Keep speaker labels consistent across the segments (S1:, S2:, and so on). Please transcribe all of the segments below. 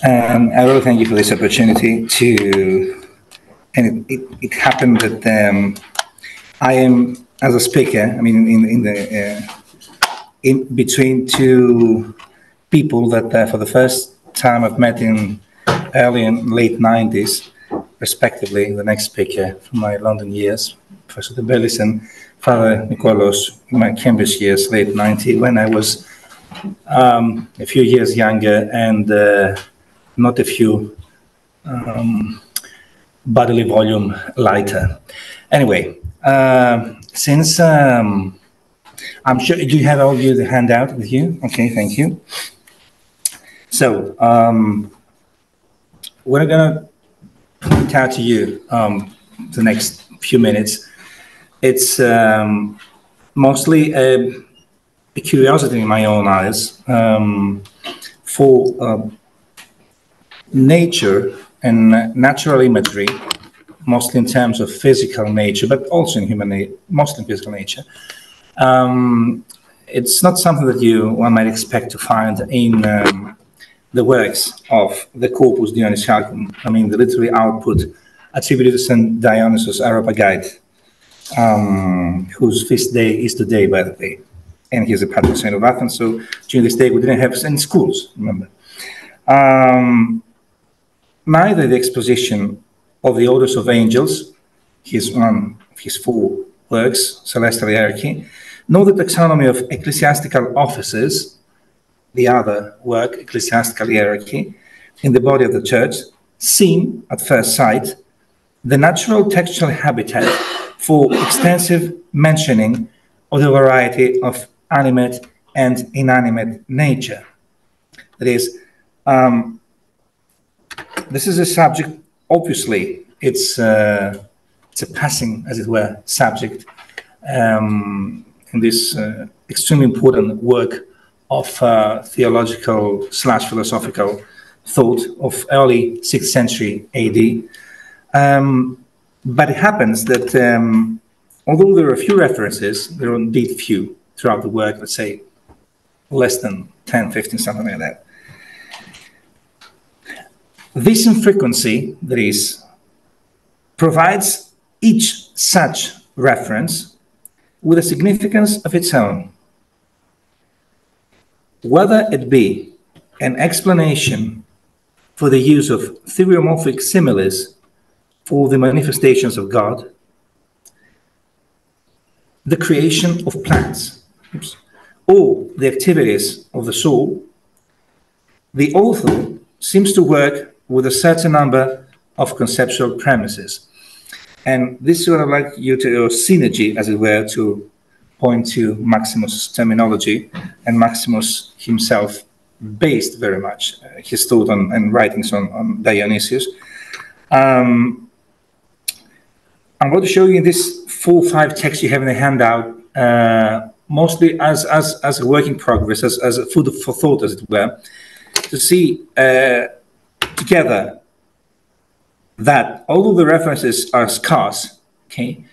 S1: I really thank you for this opportunity to, and it happened that I am, as a speaker, I mean, in between two people that for the first time I've met in early and late 90s, respectively, the next speaker from my London years, Professor Debellis, and Father Nikos, in my Cambridge years, late 90, when I was a few years younger and not a few bodily volume lighter. Anyway, since I'm sure, do you have all of you the handout with you? Okay, thank you. So, what I'm going to point out to you the next few minutes, it's mostly a curiosity in my own eyes for nature and natural imagery, mostly in terms of physical nature, but also in human, mostly in physical nature. It's not something that one might expect to find in the works of the Corpus Dionysiacum. I mean, the literary output attributed to St Dionysius Areopagite, whose feast day is today, by the way. And he's a patron saint of Athens, so during this day we didn't have any schools, remember. Neither the exposition of the orders of angels, one of his four works, Celestial Hierarchy, nor the taxonomy of ecclesiastical offices, the other work, Ecclesiastical Hierarchy, in the body of the church, seem, at first sight, the natural textual habitat for extensive mentioning of the variety of animate and inanimate nature. That is, this is a subject, obviously, it's a passing, as it were, subject in this extremely important work of theological/philosophical thought of early 6th century AD. But it happens that although there are a few references, there are indeed few throughout the work, let's say less than 10, 15, something like that. This infrequency, that is, provides each such reference with a significance of its own. Whether it be an explanation for the use of theriomorphic similes for the manifestations of God, the creation of plants, or the activities of the soul, the author seems to work with a certain number of conceptual premises. And this is what I'd like you to, or synergy, as it were, to point to Maximus' terminology, and Maximus himself based very much his thought and writings on Dionysius. I'm going to show you in this 4 or 5 texts you have in the handout, mostly as a work in progress, as a food for thought, as it were, to see together that although the references are scarce, okay,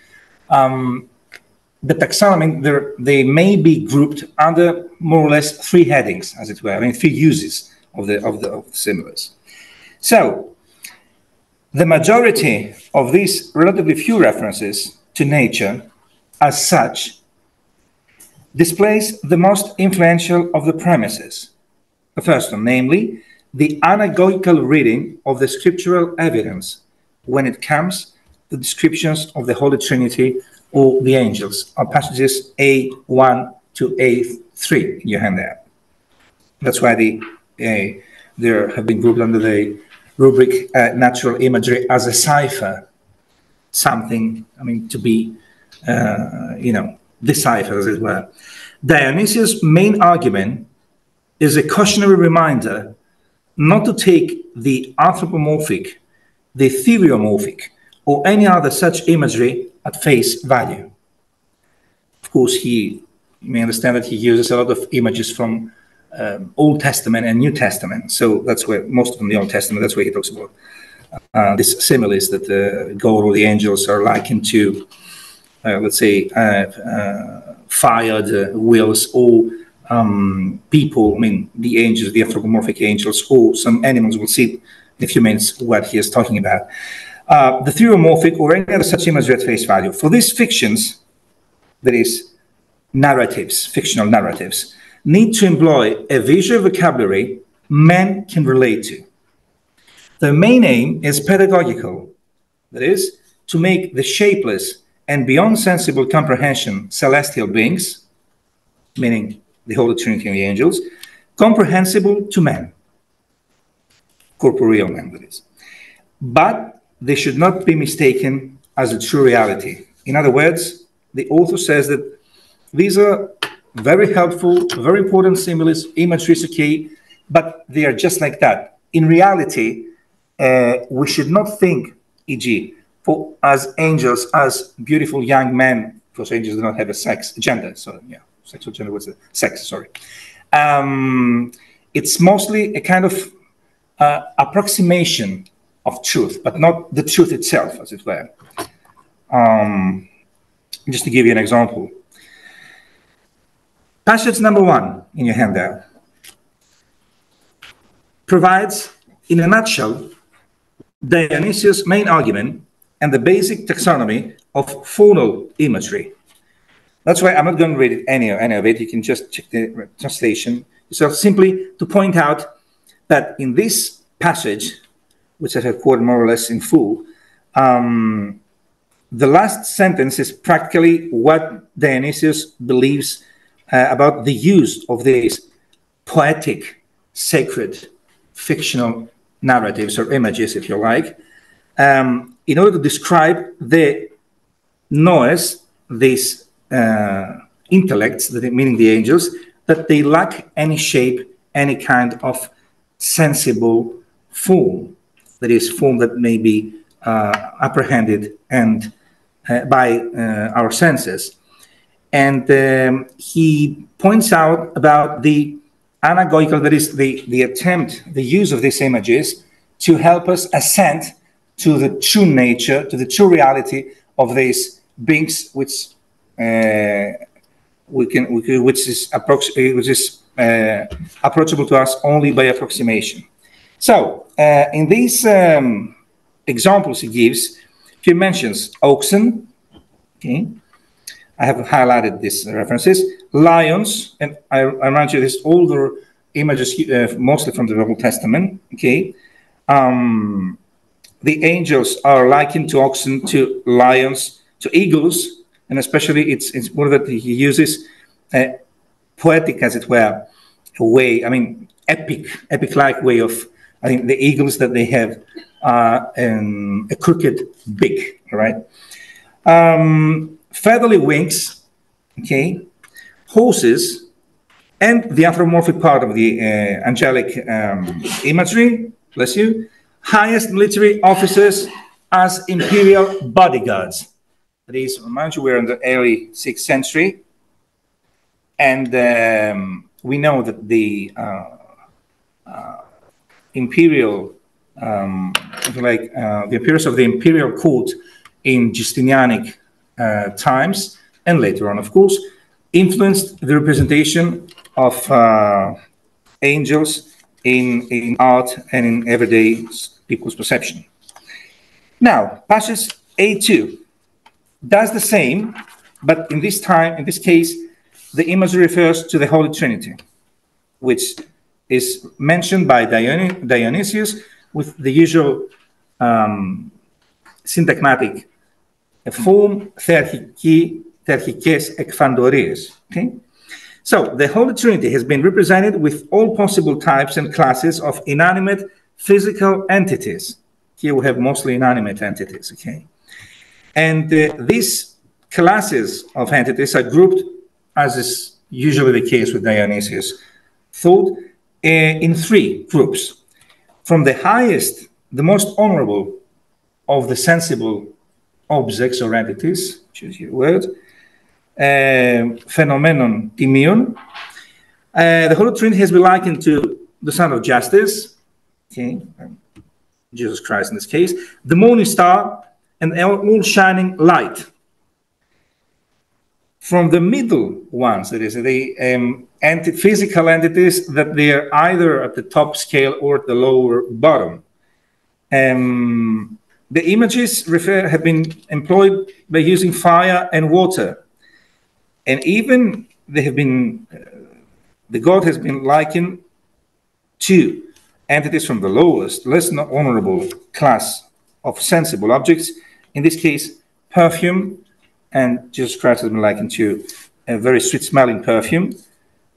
S1: the taxonomy, they may be grouped under more or less 3 headings, as it were, I mean 3 uses of the similes. So, the majority of these relatively few references to nature, as such, displays the most influential of the premises. The first one, namely, the anagogical reading of the scriptural evidence when it comes to descriptions of the Holy Trinity or the angels, are passages A1 to A3 in your handout. That's why they have been grouped under the rubric natural imagery as a cipher, something, I mean, to be, deciphered, as it were. Dionysius' main argument is a cautionary reminder not to take the anthropomorphic, the theriomorphic, or any other such imagery at face value. Of course, you may understand that he uses a lot of images from Old Testament and New Testament. So that's where, most of them, the Old Testament, that's where he talks about this similes that God or the angels are likened to, let's say, fired wheels or people, I mean, the angels, the anthropomorphic angels, or some animals. We'll see in a few minutes what he is talking about. The theriomorphic or any other such imagery at face value. For these fictions, that is, narratives, fictional narratives, need to employ a visual vocabulary men can relate to. The main aim is pedagogical, that is, to make the shapeless and beyond sensible comprehension celestial beings, meaning the Holy Trinity and the angels, comprehensible to men, corporeal men, that is. But they should not be mistaken as a true reality. In other words, the author says that these are very helpful, very important similes, imagery is okay, but they are just like that. In reality, we should not think, e.g., for as angels, as beautiful young men, because angels do not have a gender, so yeah, sexual gender was sex, sorry. It's mostly a kind of approximation of truth, but not the truth itself, as it were. Just to give you an example. Passage number 1 in your handout provides, in a nutshell, Dionysius' main argument and the basic taxonomy of faunal imagery. That's why I'm not going to read any of it. You can just check the translation yourself, simply to point out that in this passage, which I have quoted more or less in full, the last sentence is practically what Dionysius believes about the use of these poetic, sacred, fictional narratives or images, if you like, in order to describe the noes, these intellects, meaning the angels, that they lack any shape, any kind of sensible form, that is, form that may be apprehended and by our senses. And he points out about the anagogical, that is, the attempt, the use of these images to help us assent to the true nature, to the true reality of these beings, which is approachable to us only by approximation. So, in these examples he gives, he mentions oxen. Okay, I have highlighted these references. Lions, and I remind you, these older images, mostly from the Old Testament. Okay, the angels are likened to oxen, to lions, to eagles, and especially it's more that he uses poetic, as it were, a way. I mean, epic-like way of. I think the eagles that they have a crooked beak. All right. Feathery wings, okay, horses, and the anthropomorphic part of the angelic imagery, bless you, highest military officers as imperial bodyguards. That is, remind you, we're in the early 6th century, and we know that the imperial, the appearance of the imperial court in Justinianic times, and later on, of course, influenced the representation of angels in art and in everyday people's perception. Now, passage A2 does the same, but in this case, the imagery refers to the Holy Trinity, which is mentioned by Dionysius with the usual syntagmatic form therhikes ekphandories. Okay, so the Holy Trinity has been represented with all possible types and classes of inanimate physical entities. Here we have mostly inanimate entities. Okay, and these classes of entities are grouped, as is usually the case with Dionysius' thought, in 3 groups. From the highest, the most honorable of the sensible objects or entities, choose your word, phenomenon timion. The Holy Trinity has been likened to the Son of Justice, okay, Jesus Christ in this case, the morning star, and all shining light. from the middle ones, that is, the physical entities that they are either at the top scale or at the lower bottom. The images have been employed by using fire and water, and even they have been the god has been likened to entities from the lowest, less honorable class of sensible objects. In this case, perfume, and Jesus Christ has been likened to a very sweet-smelling perfume.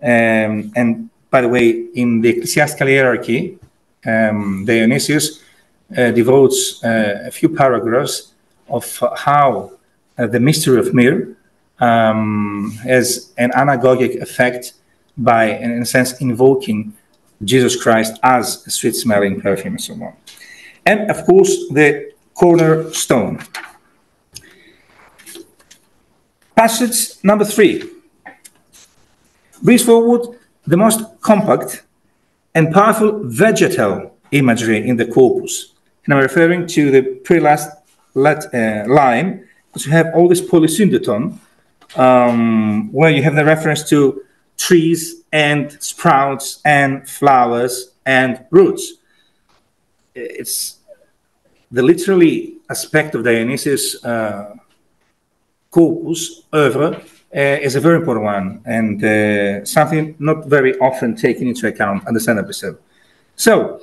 S1: And by the way, in the ecclesiastical hierarchy, Dionysius devotes a few paragraphs of how the mystery of myrrh has an anagogic effect by, in a sense, invoking Jesus Christ as a sweet-smelling perfume and so on. And, of course, the cornerstone. Passage number 3 brings forward the most compact and powerful vegetal imagery in the corpus. And I'm referring to the pre-last line, because you have all this polysyndeton, where you have the reference to trees and sprouts and flowers and roots. It's the literally aspect of Dionysius' corpus, oeuvre, is a very important one, and something not very often taken into account, understandably so. So,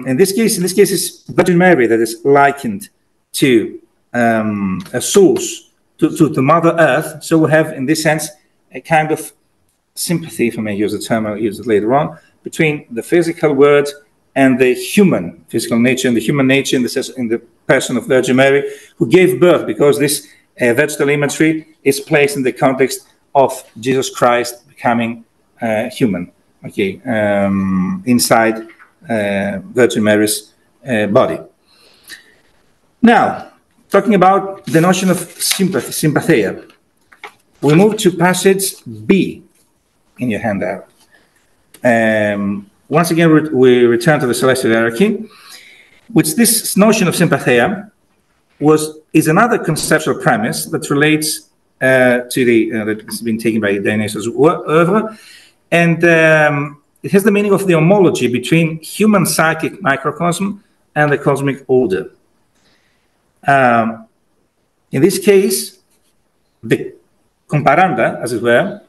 S1: in this case, it's Virgin Mary that is likened to a source, to the Mother Earth. So we have, in this sense, a kind of sympathy, if I may use the term, I'll use it later on, between the physical world and the human physical nature, and the human nature in the person of Virgin Mary, who gave birth, because this vegetal imagery is placed in the context of Jesus Christ becoming human, okay, inside Virgin Mary's body. Now, talking about the notion of sympatheia, we move to passage B in your handout. Once again, we return to the celestial hierarchy, which this notion of sympatheia is another conceptual premise that relates to that's been taken by Dionysius' oeuvre, and it has the meaning of the homology between human psychic microcosm and the cosmic order. In this case, the comparanda, as it were,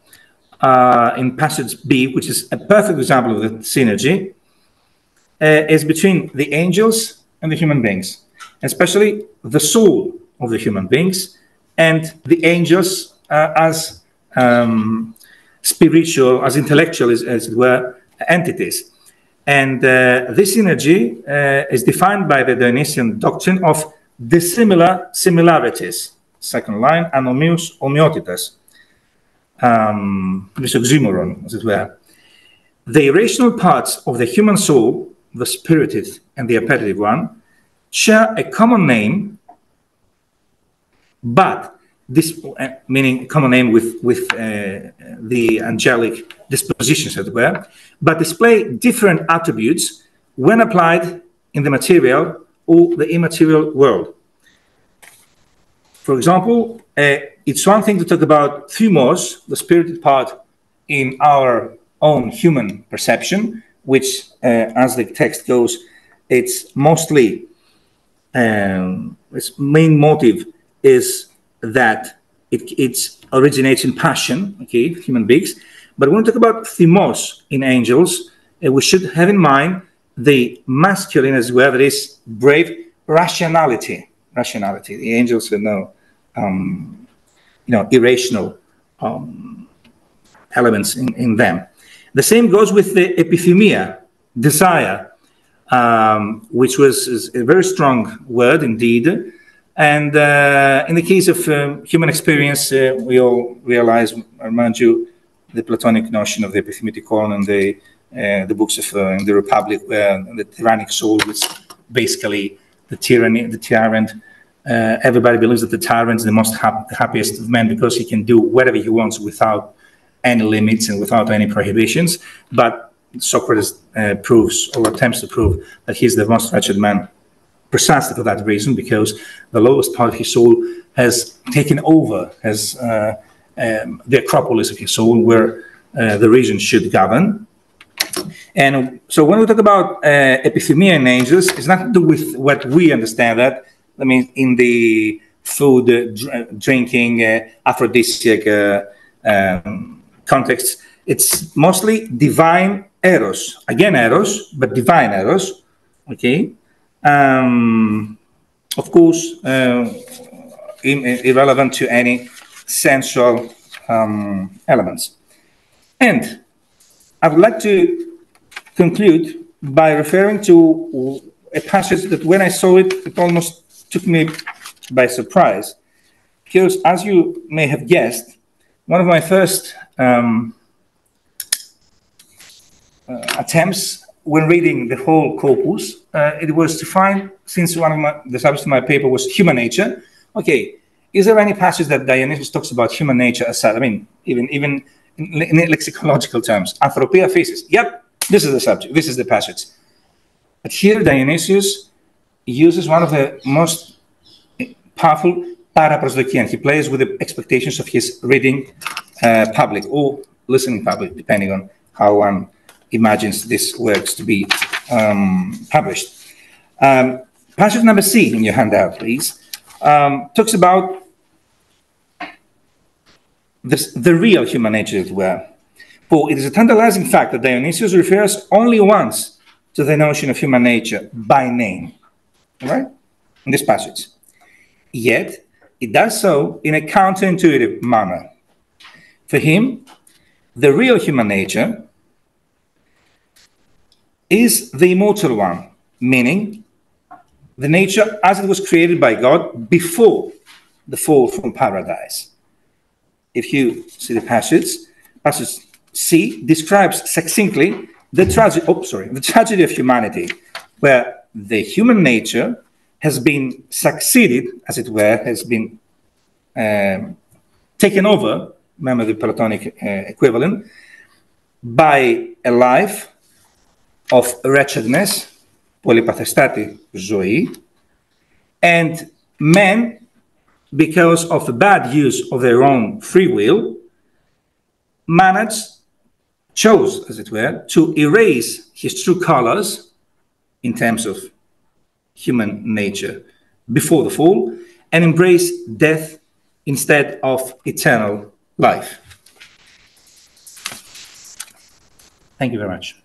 S1: in passage B, which is a perfect example of the synergy, is between the angels and the human beings, especially the soul of the human beings and the angels as spiritual, as intellectual, as it were, entities. And this synergy is defined by the Dionysian doctrine of dissimilar similarities. Second line, anomius homeotitas. This oxymoron, as it were. The irrational parts of the human soul, the spirited and the appetitive one, share a common name, but this meaning common name with the angelic dispositions, as it were, but display different attributes when applied in the material or the immaterial world. For example, it's one thing to talk about thumos, the spirited part in our own human perception, which, as the text goes, it's mostly, its main motive is that it originates in passion, okay, human beings. But when we talk about thumos in angels, we should have in mind the masculine as well, that is brave rationality. The angels are no, irrational elements in them. The same goes with the epithumia, desire, which is a very strong word indeed. And in the case of human experience, we all realize, I remind you, the Platonic notion of the epithumicon and the books of in the Republic, where the tyrannic soul is basically the tyrant. Everybody believes that the tyrant is the most happiest of men because he can do whatever he wants without any limits and without any prohibitions. But Socrates proves, or attempts to prove, that he's the most wretched man precisely for that reason, because the lowest part of his soul has taken over, has the acropolis of his soul, where the reason should govern. And so when we talk about epithemia in angels, it's not to do with what we understand that. I mean, in the food, drinking, aphrodisiac context, it's mostly divine eros. Again, eros, but divine eros. Okay. Of course, irrelevant to any sensual elements. And I would like to conclude by referring to a passage that when I saw it, it almost took me by surprise. Because as you may have guessed, one of my first attempts when reading the whole corpus, it was to find, since the subject of my paper was human nature, okay, is there any passage that Dionysius talks about human nature as such? I mean, even in lexicological terms, anthropia physis. Yep, this is the subject, this is the passage. But here Dionysius uses one of the most powerful paraprosdokian. He plays with the expectations of his reading public or listening public, depending on how one imagines these works to be published. Passage number C in your handout, please, talks about the real human nature, as it were. For it is a tantalizing fact that Dionysius refers only once to the notion of human nature by name, all right, in this passage. Yet, it does so in a counterintuitive manner. For him, the real human nature is the immortal one, meaning the nature as it was created by God before the fall from paradise. If you see the passage C describes succinctly the tragedy of humanity, where the human nature has been succeeded, as it were, has been taken over, remember the Platonic equivalent, by a life of wretchedness, polypathestati zoe, and men, because of the bad use of their own free will, chose, as it were, to erase his true colors in terms of human nature before the fall and embrace death instead of eternal life. Thank you very much.